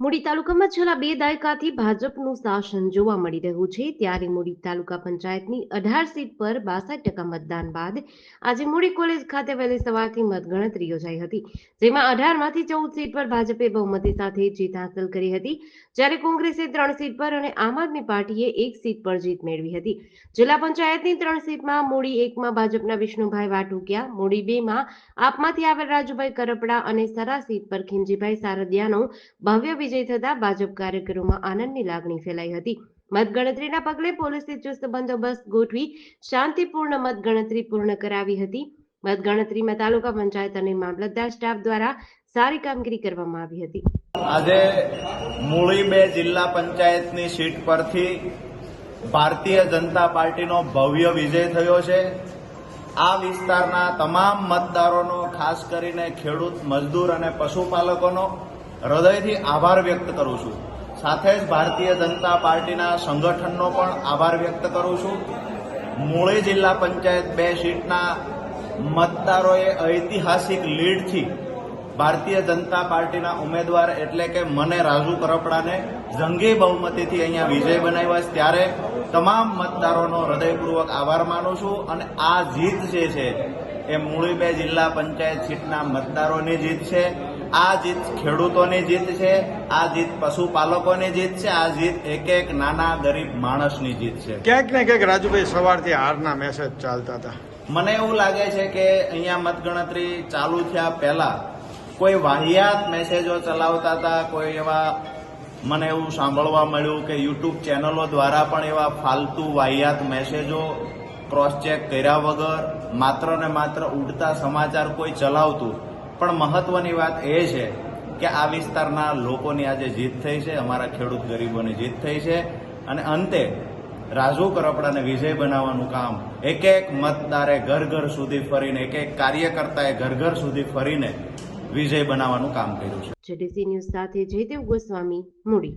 મૂડી તાલુકામાં છેલ્લા 2 દાયકાથી ભાજપનું શાસન જોવા મળી રહ્યું છે ત્યારે મૂડી તાલુકા પંચાયતની 18 સીટ પર 62% મતદાન બાદ આજે મૂડી કોલેજ ખાતે વહેલી સવારથી મતગણતરી યોજાઈ હતી, જેમાં 18માંથી 14 સીટ પર ભાજપે બહુમતી સાથે જીત હાંસલ કરી હતી, જ્યારે કોંગ્રેસે 3 સીટ પર અને આમ આદમી પાર્ટીએ 1 સીટ પર જીત મેળવી હતી. જિલ્લા પંચાયતની 3 સીટમાં મૂડી 1માં ભાજપના વિષ્ણુભાઈ વાટુકિયા, મૂડી 2માં આપમાંથી આવેલ રાજુભાઈ કરપડા અને સરા સીટ પર ખીમજીભાઈ સારદિયાનો ભવ્ય વિજય થતા ભાજપ કાર્યકરોમાં આનંદની લાગણી ફેલાઈ હતી. મતગણતરીના પગલે પોલીસે ચુસ્ત બંદોબસ્ત ગોઠવી શાંતિપૂર્ણ મતગણતરી પૂર્ણ કરાવી હતી. મતગણતરીમાં તાલુકા પંચાયત અને મામલતદાર સ્ટાફ દ્વારા સારી કામગીરી કરવામાં આવી હતી. આજે મૂળી 2 જિલ્લા પંચાયતની સીટ પરથી ભારતીય જનતા પાર્ટીનો ભવ્ય વિજય થયો છે. આ વિસ્તારના તમામ મતદારોનો, ખાસ કરીને ખેડૂત, મજદૂર અને પશુપાલકોનો હૃદયથી આભાર વ્યક્ત કરું છું. સાથે જ ભારતીય જનતા પાર્ટીના સંગઠનનો પણ આભાર વ્યક્ત કરું છું. મૂળી જિલ્લા પંચાયત 2 સીટના મતદારોએ ઐતિહાસિક લીડથી ભારતીય જનતા પાર્ટીના ઉમેદવાર એટલે કે મને રાજુ કરપડાને જંગી બહુમતીથી અહીંયા વિજય બનાવ્યા છે. ત્યારે તમામ મતદારોનો હૃદયપૂર્વક આભાર માનું છું અને આ જીત જે છે એ મૂળી 2 જિલ્લા પંચાયત સીટના મતદારોની જીત છે. આ જીત ખેડૂતોની જીત છે, આ જીત પશુપાલકોની જીત છે, આ જીત એક નાના ગરીબ માણસની જીત છે. ક્યાંક ને ક્યાંક રાજુભાઈ સવારથી હારના મેસેજ ચાલતા હતા. મને એવું લાગે છે કે અહીંયા મતગણતરી ચાલુ થયા પહેલા કોઈ વાહિયાત મેસેજો ચલાવતા હતા, કોઈ એવા મને એવું સાંભળવા મળ્યું કે યુટ્યુબ ચેનલો દ્વારા પણ એવા ફાલતુ વાહિયાત મેસેજો ક્રોસચેક કર્યા વગર માત્ર ને માત્ર ઉડતા સમાચાર કોઈ ચલાવતું. પણ મહત્વની વાત એ છે કે આ વિસ્તારના લોકોની આજે જીત થઈ છે, અમારા ખેડૂત ગરીબોની જીત થઈ છે અને અંતે રાજુ કરપડાને વિજય બનાવવાનું કામ એક મતદારે ઘર ઘર સુધી ફરીને, એક કાર્યકર્તાએ ઘર ઘર સુધી ફરીને વિજય બનાવવાનું કામ કર્યું છે. જેડીસી ન્યૂઝ સાથે જયદેવ ગોસ્વામી, મૂડી.